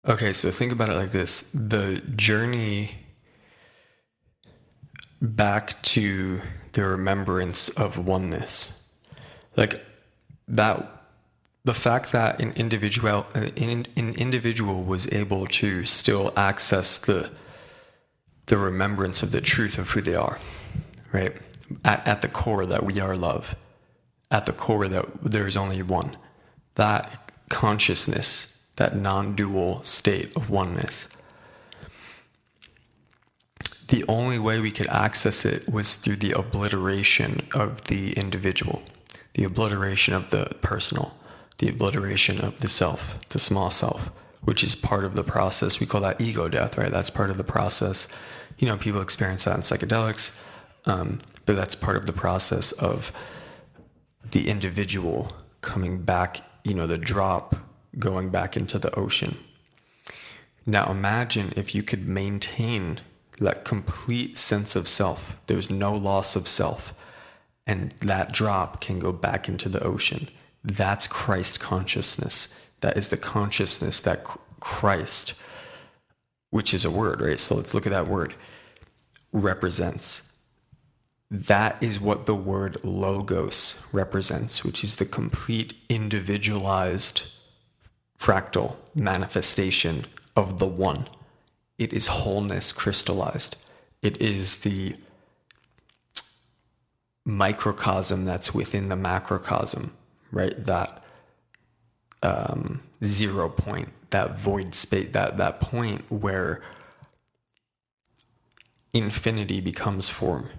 Okay, so think about it like this. The journey back to the remembrance of oneness. Like that the fact that an individual was able to still access the remembrance of the truth of who they are, right? At the core that we are love. At the core that there is only one. That consciousness, that non-dual state of oneness. The only way we could access it was through the obliteration of the individual, the obliteration of the personal, the obliteration of the self, the small self, which is part of the process. We call that ego death, right? That's part of the process. People experience that in psychedelics, but that's part of the process of the individual coming back, the drop going back into the ocean. Now imagine if you could maintain that complete sense of self. There's no loss of self. And that drop can go back into the ocean. That's Christ consciousness. That is the consciousness that Christ, which is a word, right? So let's look at that word, represents. That is what the word logos represents, which is the complete individualized fractal manifestation of the one. It is wholeness crystallized. It is the microcosm that's within the macrocosm, right? That 0 point, that void space, that point where infinity becomes form.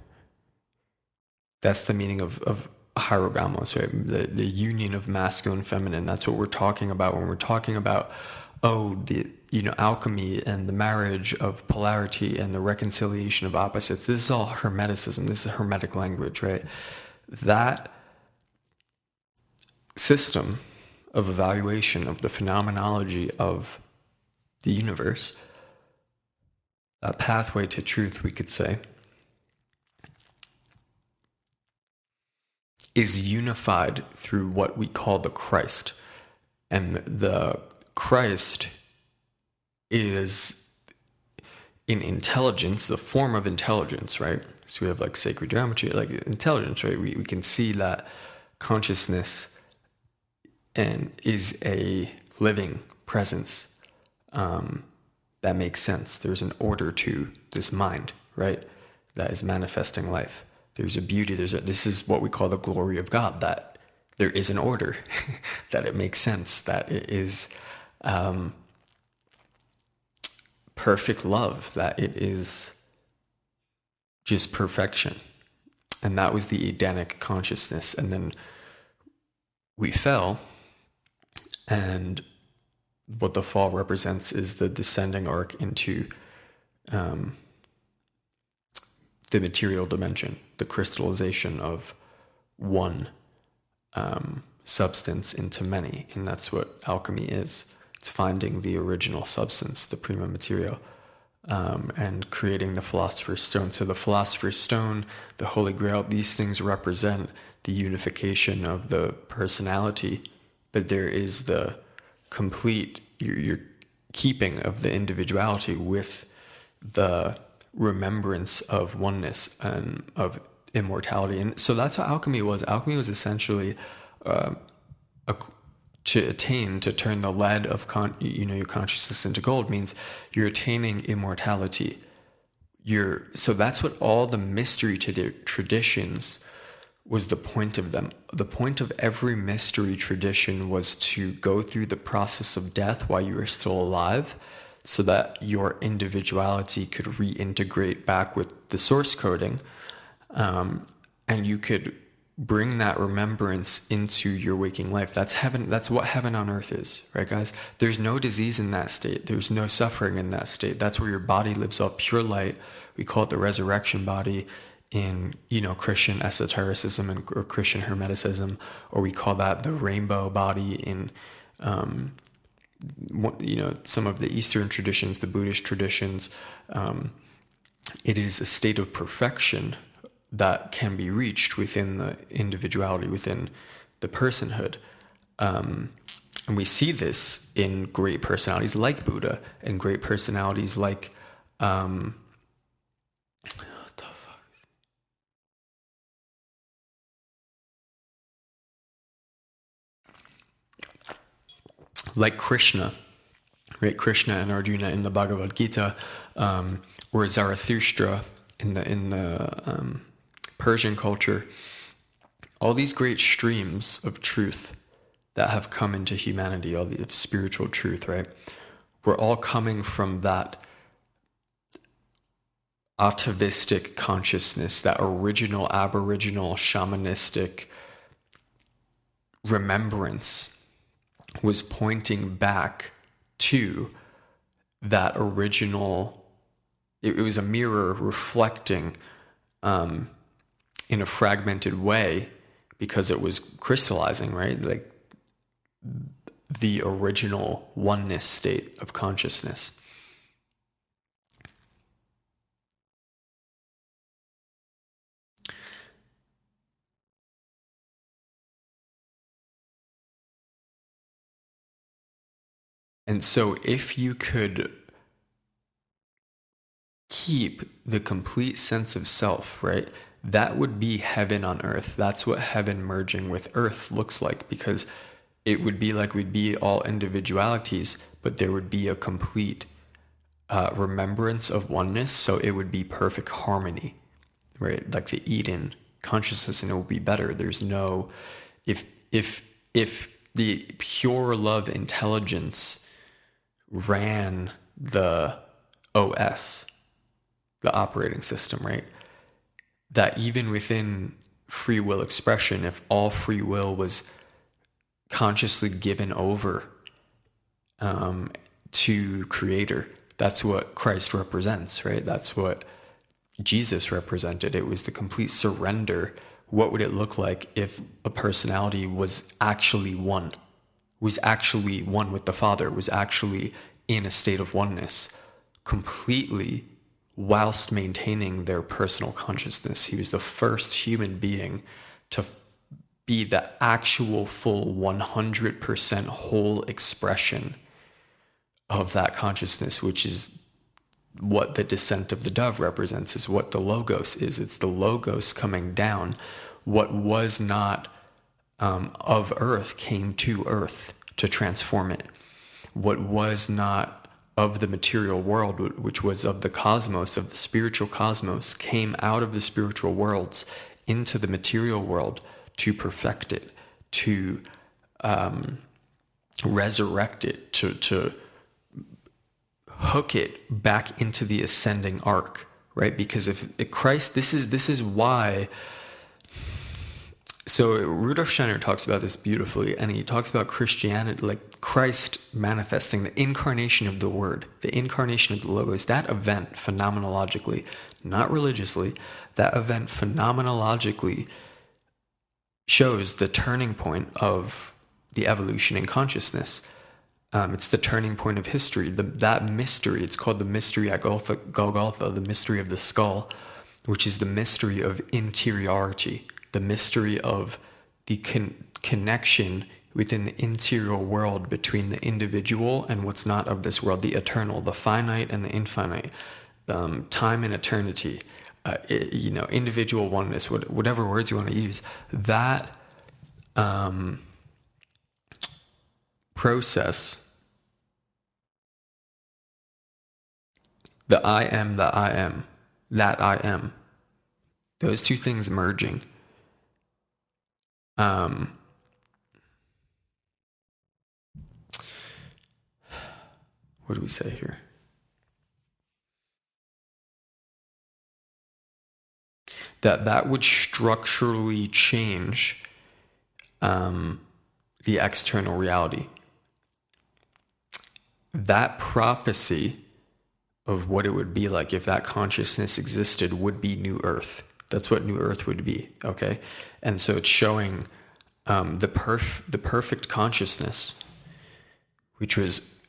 That's the meaning of hierogamos, right? The union of masculine and feminine. That's what we're talking about when we're talking about, alchemy and the marriage of polarity and the reconciliation of opposites. This is all Hermeticism. This is Hermetic language, right? That system of evaluation of the phenomenology of the universe, that pathway to truth, we could say, is unified through what we call the Christ. And the Christ is in intelligence, the form of intelligence, right? So we have like sacred geometry, like intelligence, right? We can see that consciousness and is a living presence that makes sense. There's an order to this mind, right? That is manifesting life. There's a beauty. This is what we call the glory of God, that there is an order, that it makes sense, that it is perfect love, that it is just perfection. And that was the Edenic consciousness. And then we fell, and what the fall represents is the descending arc into the material dimension, the crystallization of one substance into many. And that's what alchemy is. It's finding the original substance, the prima materia, and creating the philosopher's stone. So the philosopher's stone, the Holy Grail, these things represent the unification of the personality, but there is the complete, your keeping of the individuality with the remembrance of oneness and of immortality. And so that's what alchemy was. Alchemy was essentially to turn the lead of your consciousness into gold, means you're attaining immortality. So that's what all the mystery traditions was, the point of them. The point of every mystery tradition was to go through the process of death while you were still alive, so that your individuality could reintegrate back with the source coding, and you could bring that remembrance into your waking life. That's heaven. That's what heaven on earth is, right, guys? There's no disease in that state. There's no suffering in that state. That's where your body lives up pure light. We call it the resurrection body in, Christian esotericism or Christian hermeticism, or we call that the rainbow body in, some of the Eastern traditions, the Buddhist traditions. It is a state of perfection that can be reached within the individuality, within the personhood. And we see this in great personalities like Buddha and great personalities like what the fuck? Like Krishna, right? Krishna and Arjuna in the Bhagavad Gita, or Zarathustra in the Persian culture. All these great streams of truth that have come into humanity, all the spiritual truth, right? We're all coming from that atavistic consciousness, that original aboriginal shamanistic remembrance was pointing back to that original. It was a mirror reflecting in a fragmented way because it was crystallizing, right? Like the original oneness state of consciousness. And so if you could keep the complete sense of self, right? That would be heaven on earth. That's what heaven merging with earth looks like, because it would be like we'd be all individualities, but there would be a complete remembrance of oneness. So it would be perfect harmony, right? Like the Eden consciousness, and it would be better. There's no, if the pure love intelligence ran the OS, the operating system, right? That even within free will expression, if all free will was consciously given over to Creator, that's what Christ represents, right? That's what Jesus represented. It was the complete surrender. What would it look like if a personality was actually one with the Father, was actually in a state of oneness completely, whilst maintaining their personal consciousness? He was the first human being to be the actual full 100% whole expression of that consciousness, which is what the descent of the dove represents, is what the Logos is. It's the Logos coming down. What was not of earth came to earth to transform it. What was not of the material world, which was of the cosmos, of the spiritual cosmos, came out of the spiritual worlds into the material world to perfect it, to resurrect it, to hook it back into the ascending arc, right? Because if Christ, this is why. So Rudolf Steiner talks about this beautifully, and he talks about Christianity, like Christ manifesting the incarnation of the Word, the incarnation of the Logos. That event phenomenologically, not religiously, that event phenomenologically shows the turning point of the evolution in consciousness. It's the turning point of history. That mystery, it's called the mystery at Golgotha, the mystery of the skull, which is the mystery of interiority, the mystery of the connection within the interior world between the individual and what's not of this world, the eternal, the finite and the infinite, time and eternity, individual oneness, whatever words you want to use. That process, the I am, that I am, those two things merging. What do we say here? That would structurally change the external reality. That prophecy of what it would be like if that consciousness existed would be New Earth. That's what New Earth would be, okay? And so it's showing the perfect consciousness, which was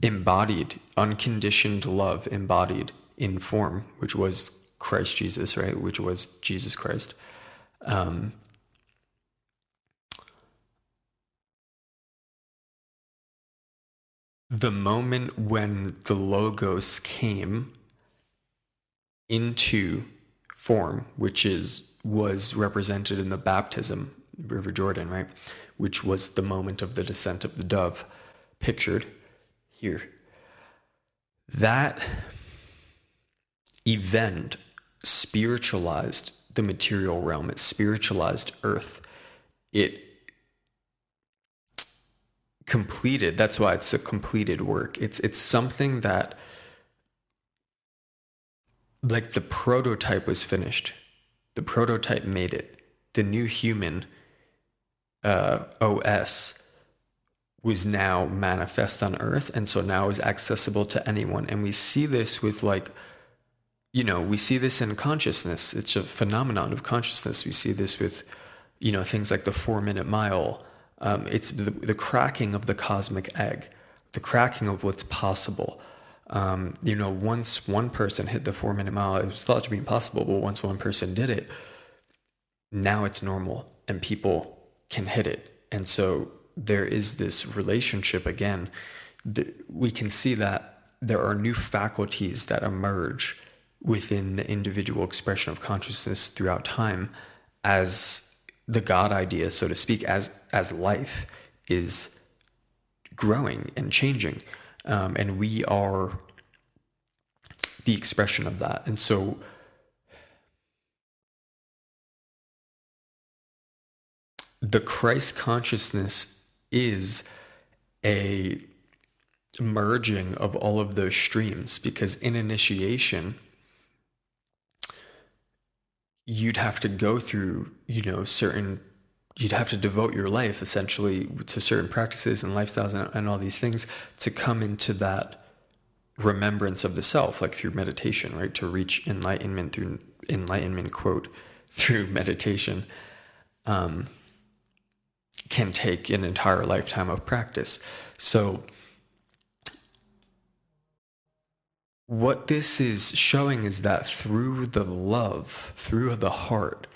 embodied, unconditioned love embodied in form, which was Christ Jesus, right? Which was Jesus Christ. the moment when the Logos came into form, which was represented in the baptism, River Jordan, right? Which was the moment of the descent of the dove, pictured here. That event spiritualized the material realm. It spiritualized Earth. It completed. That's why it's a completed work. It's something that, like, the prototype was finished. The prototype made it. The new human OS was now manifest on Earth, and so now is accessible to anyone. And we see this with, like, we see this in consciousness. It's a phenomenon of consciousness. We see this with, things like the 4-minute mile. It's the cracking of the cosmic egg, the cracking of what's possible. Once one person hit the 4-minute mile, it was thought to be impossible, but once one person did it, now it's normal and people can hit it. And so there is this relationship again. We can see that there are new faculties that emerge within the individual expression of consciousness throughout time as the God idea, so to speak, as life is growing and changing. And we are the expression of that. And so the Christ consciousness is a merging of all of those streams, because in initiation, you'd have to go through, you'd have to devote your life essentially to certain practices and lifestyles and all these things to come into that remembrance of the self, like through meditation, right? To reach enlightenment through enlightenment, quote, through meditation, can take an entire lifetime of practice. So what this is showing is that through the love, through the heart,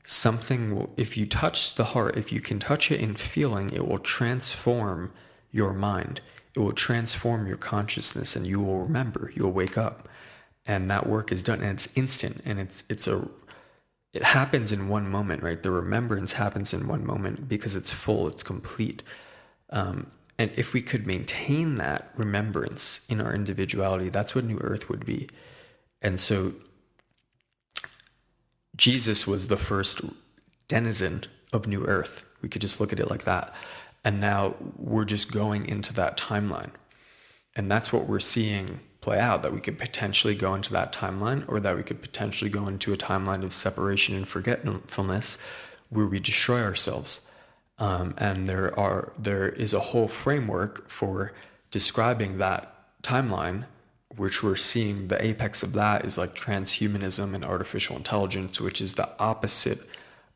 something will, if you touch the heart, if you can touch it in feeling, it will transform your mind. It will transform your consciousness, and you will remember, you'll wake up, and that work is done, and it's instant, and it happens in one moment, right? The remembrance happens in one moment because it's full, it's complete. And if we could maintain that remembrance in our individuality, that's what New Earth would be. And so Jesus was the first denizen of New Earth. We could just look at it like that. And now we're just going into that timeline. And that's what we're seeing play out, that we could potentially go into that timeline, or that we could potentially go into a timeline of separation and forgetfulness where we destroy ourselves. And there is a whole framework for describing that timeline, which we're seeing the apex of that is like transhumanism and artificial intelligence, which is the opposite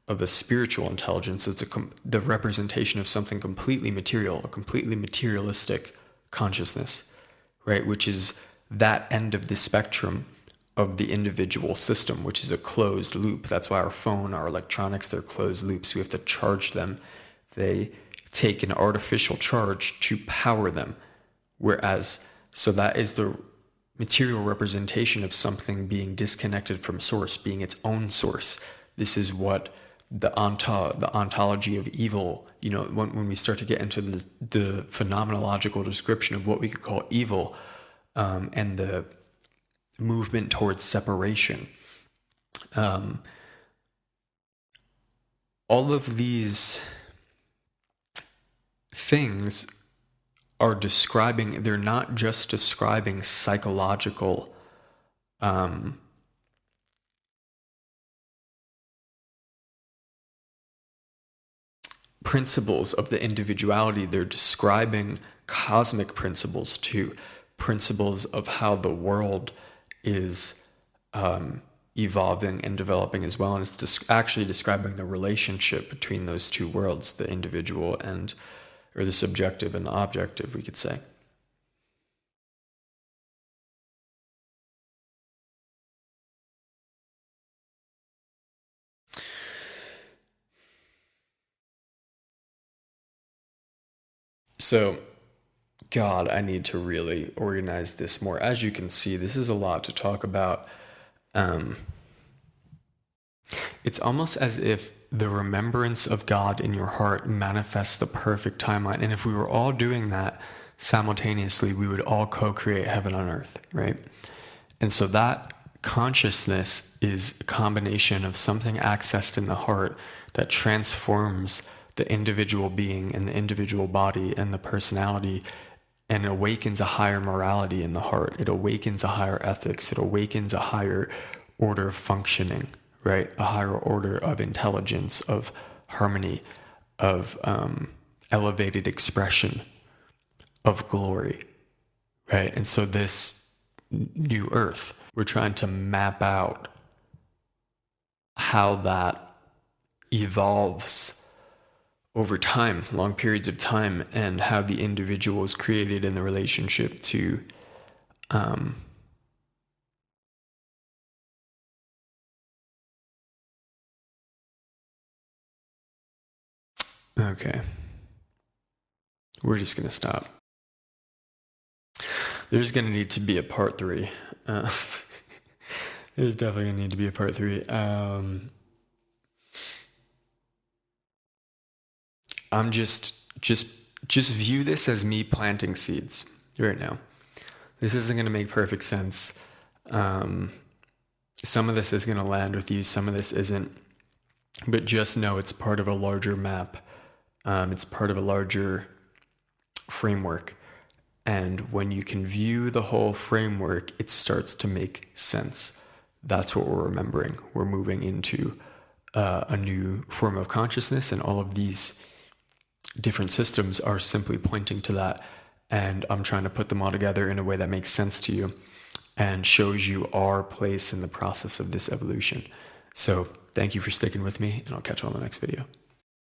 of a spiritual intelligence. It's the representation of something completely material, a completely materialistic consciousness, right? Which is that end of the spectrum of the individual system, which is a closed loop. That's why our phone, our electronics, they're closed loops. We have to charge them. They take an artificial charge to power them. So that is the material representation of something being disconnected from source, being its own source. This is what the ontology of evil, when we start to get into the phenomenological description of what we could call evil, and the movement towards separation. All of these things are they're not just describing psychological principles of the individuality. They're describing cosmic principles too, principles of how the world is evolving and developing as well. And it's actually describing the relationship between those two worlds, the individual or the subjective and the objective, we could say. So God, I need to really organize this more. As you can see, this is a lot to talk about. It's almost as if the remembrance of God in your heart manifests the perfect timeline. And if we were all doing that simultaneously, we would all co-create heaven on earth, right? And so that consciousness is a combination of something accessed in the heart that transforms the individual being and the individual body and the personality, and awakens a higher morality in the heart. It awakens a higher ethics. It awakens a higher order of functioning, right? A higher order of intelligence, of harmony, of elevated expression, of glory, right? And so this new earth, we're trying to map out how that evolves over time, long periods of time, and how the individual is created in the relationship to okay, we're just gonna stop. There's gonna need to be a part 3. There's definitely gonna need to be a part 3. I'm just view this as me planting seeds right now. This isn't gonna make perfect sense. Some of this is gonna land with you, some of this isn't. But just know it's part of a larger map. It's part of a larger framework. And when you can view the whole framework, it starts to make sense. That's what we're remembering. We're moving into a new form of consciousness, and all of these different systems are simply pointing to that. And I'm trying to put them all together in a way that makes sense to you and shows you our place in the process of this evolution. So thank you for sticking with me, and I'll catch you on the next video.